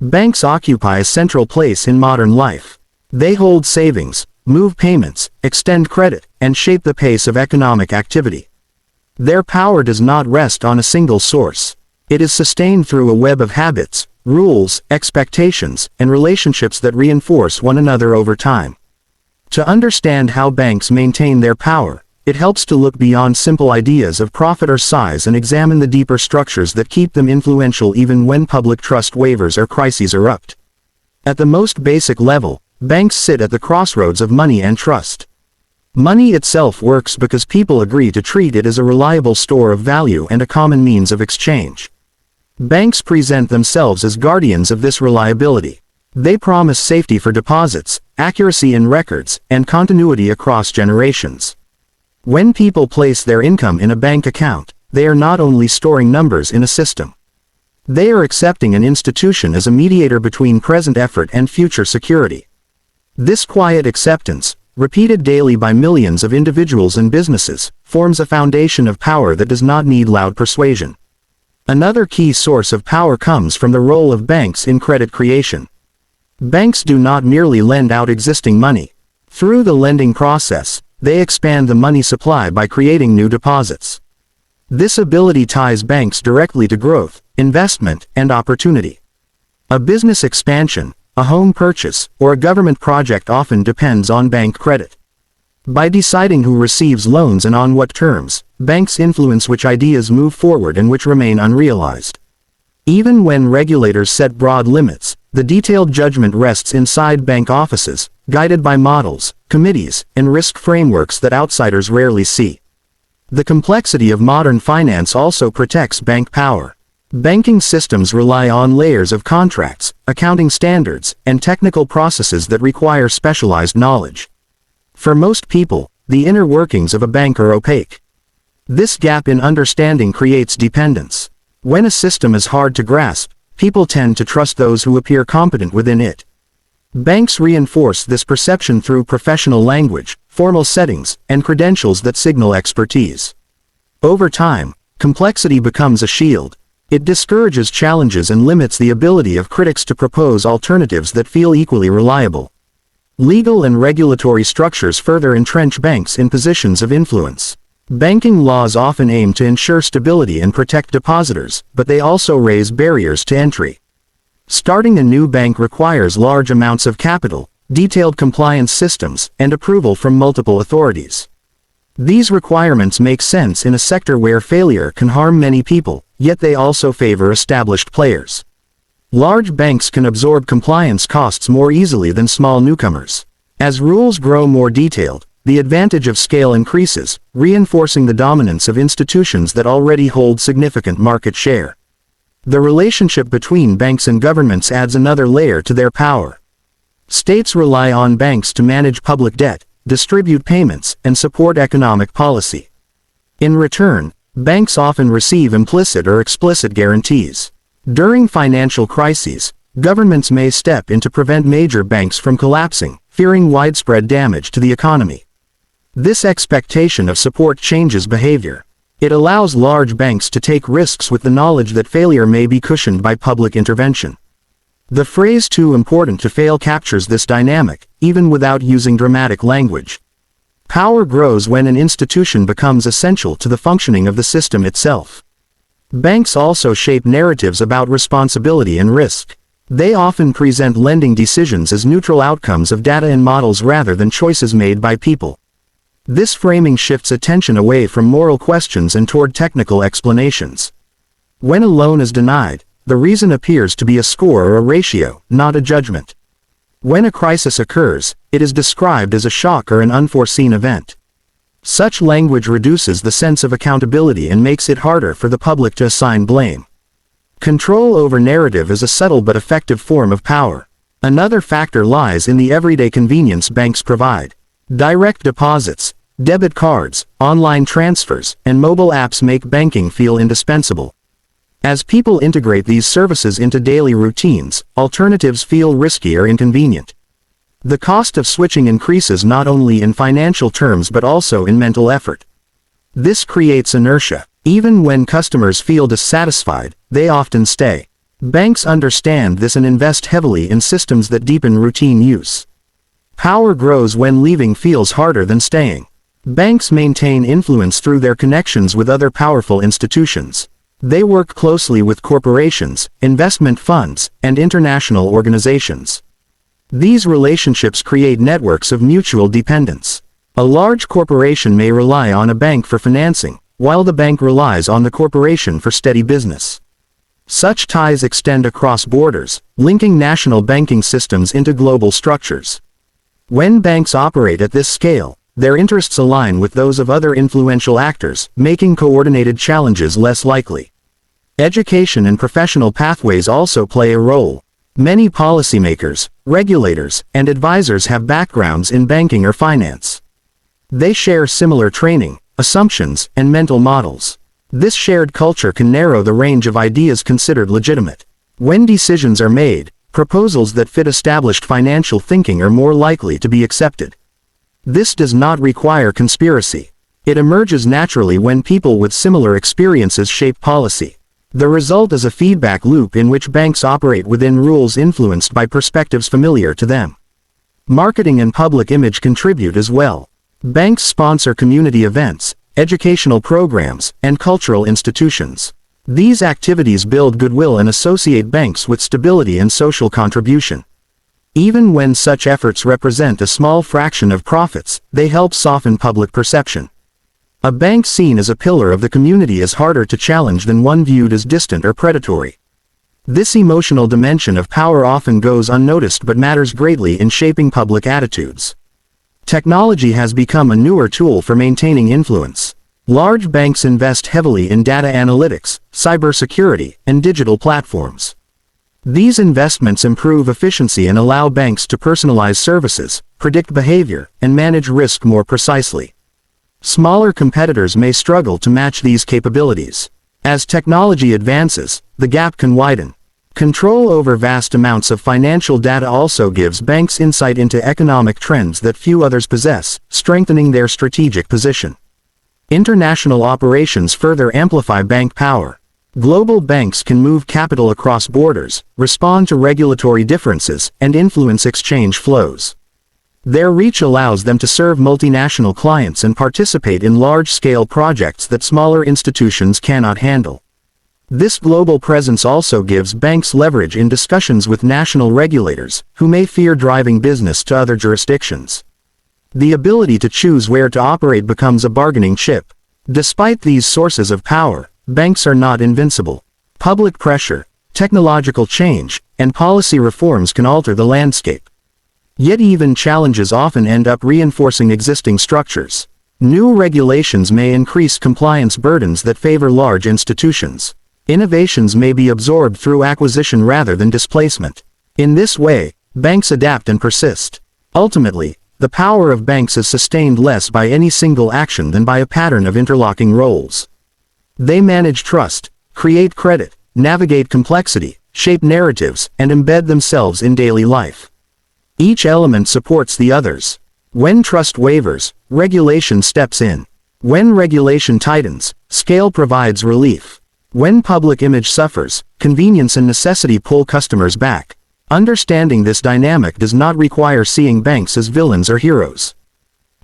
Banks occupy a central place in modern life. They hold savings, move payments, extend credit, and shape the pace of economic activity. Their power does not rest on a single source. It is sustained through a web of habits, rules, expectations, and relationships that reinforce one another over time. To understand how banks maintain their power, it helps to look beyond simple ideas of profit or size and examine the deeper structures that keep them influential even when public trust wavers or crises erupt. At the most basic level, banks sit at the crossroads of money and trust. Money itself works because people agree to treat it as a reliable store of value and a common means of exchange. Banks present themselves as guardians of this reliability. They promise safety for deposits, accuracy in records, and continuity across generations. When people place their income in a bank account, they are not only storing numbers in a system. They are accepting an institution as a mediator between present effort and future security. This quiet acceptance, repeated daily by millions of individuals and businesses, forms a foundation of power that does not need loud persuasion. Another key source of power comes from the role of banks in credit creation. Banks do not merely lend out existing money. Through the lending process, they expand the money supply by creating new deposits. This ability ties banks directly to growth, investment, and opportunity. A business expansion, a home purchase, or a government project often depends on bank credit. By deciding who receives loans and on what terms, banks influence which ideas move forward and which remain unrealized. Even when regulators set broad limits, the detailed judgment rests inside bank offices, guided by models, committees, and risk frameworks that outsiders rarely see. The complexity of modern finance also protects bank power. Banking systems rely on layers of contracts, accounting standards, and technical processes that require specialized knowledge. For most people, the inner workings of a bank are opaque. This gap in understanding creates dependence. When a system is hard to grasp, people tend to trust those who appear competent within it. Banks reinforce this perception through professional language, formal settings, and credentials that signal expertise. Over time, complexity becomes a shield. It discourages challenges and limits the ability of critics to propose alternatives that feel equally reliable. Legal and regulatory structures further entrench banks in positions of influence. Banking laws often aim to ensure stability and protect depositors, but they also raise barriers to entry. Starting a new bank requires large amounts of capital, detailed compliance systems, and approval from multiple authorities. These requirements make sense in a sector where failure can harm many people, yet they also favor established players. Large banks can absorb compliance costs more easily than small newcomers. As rules grow more detailed, the advantage of scale increases, reinforcing the dominance of institutions that already hold significant market share. The relationship between banks and governments adds another layer to their power. States rely on banks to manage public debt, distribute payments, and support economic policy. In return, banks often receive implicit or explicit guarantees. During financial crises, governments may step in to prevent major banks from collapsing, fearing widespread damage to the economy. This expectation of support changes behavior. It allows large banks to take risks with the knowledge that failure may be cushioned by public intervention. The phrase "too important to fail" captures this dynamic, even without using dramatic language. Power grows when an institution becomes essential to the functioning of the system itself. Banks also shape narratives about responsibility and risk. They often present lending decisions as neutral outcomes of data and models rather than choices made by people. This framing shifts attention away from moral questions and toward technical explanations. When a loan is denied, the reason appears to be a score or a ratio, not a judgment. When a crisis occurs, it is described as a shock or an unforeseen event. Such language reduces the sense of accountability and makes it harder for the public to assign blame. Control over narrative is a subtle but effective form of power. Another factor lies in the everyday convenience banks provide. Direct deposits, debit cards, online transfers, and mobile apps make banking feel indispensable. As people integrate these services into daily routines, alternatives feel risky or inconvenient. The cost of switching increases not only in financial terms but also in mental effort. This creates inertia. Even when customers feel dissatisfied, they often stay. Banks understand this and invest heavily in systems that deepen routine use. Power grows when leaving feels harder than staying. Banks maintain influence through their connections with other powerful institutions. They work closely with corporations, investment funds, and international organizations. These relationships create networks of mutual dependence. A large corporation may rely on a bank for financing, while the bank relies on the corporation for steady business. Such ties extend across borders, linking national banking systems into global structures. When banks operate at this scale, their interests align with those of other influential actors, making coordinated challenges less likely. Education and professional pathways also play a role. Many policymakers, regulators, and advisors have backgrounds in banking or finance. They share similar training, assumptions, and mental models. This shared culture can narrow the range of ideas considered legitimate. When decisions are made, proposals that fit established financial thinking are more likely to be accepted. This does not require conspiracy. It emerges naturally when people with similar experiences shape policy. The result is a feedback loop in which banks operate within rules influenced by perspectives familiar to them. Marketing and public image contribute as well. Banks sponsor community events, educational programs, and cultural institutions. These activities build goodwill and associate banks with stability and social contribution. Even when such efforts represent a small fraction of profits, they help soften public perception. A bank seen as a pillar of the community is harder to challenge than one viewed as distant or predatory. This emotional dimension of power often goes unnoticed but matters greatly in shaping public attitudes. Technology has become a newer tool for maintaining influence. Large banks invest heavily in data analytics, cybersecurity, and digital platforms. These investments improve efficiency and allow banks to personalize services, predict behavior, and manage risk more precisely. Smaller competitors may struggle to match these capabilities. As technology advances, the gap can widen. Control over vast amounts of financial data also gives banks insight into economic trends that few others possess, strengthening their strategic position. International operations further amplify bank power. Global banks can move capital across borders, respond to regulatory differences, and influence exchange flows. Their reach allows them to serve multinational clients and participate in large-scale projects that smaller institutions cannot handle. This global presence also gives banks leverage in discussions with national regulators, who may fear driving business to other jurisdictions. The ability to choose where to operate becomes a bargaining chip. Despite these sources of power, banks are not invincible. Public pressure, technological change, and policy reforms can alter the landscape. Yet even challenges often end up reinforcing existing structures. New regulations may increase compliance burdens that favor large institutions. Innovations may be absorbed through acquisition rather than displacement. In this way, banks adapt and persist. Ultimately, the power of banks is sustained less by any single action than by a pattern of interlocking roles. They manage trust, create credit, navigate complexity, shape narratives, and embed themselves in daily life. Each element supports the others. When trust wavers, regulation steps in. When regulation tightens, scale provides relief. When public image suffers, convenience and necessity pull customers back. Understanding this dynamic does not require seeing banks as villains or heroes.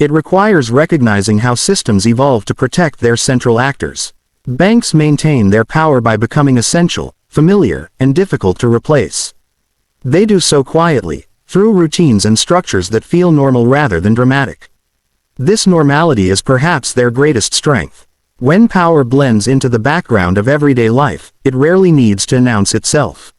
It requires recognizing how systems evolve to protect their central actors. Banks maintain their power by becoming essential, familiar, and difficult to replace. They do so quietly, through routines and structures that feel normal rather than dramatic. This normality is perhaps their greatest strength. When power blends into the background of everyday life, it rarely needs to announce itself.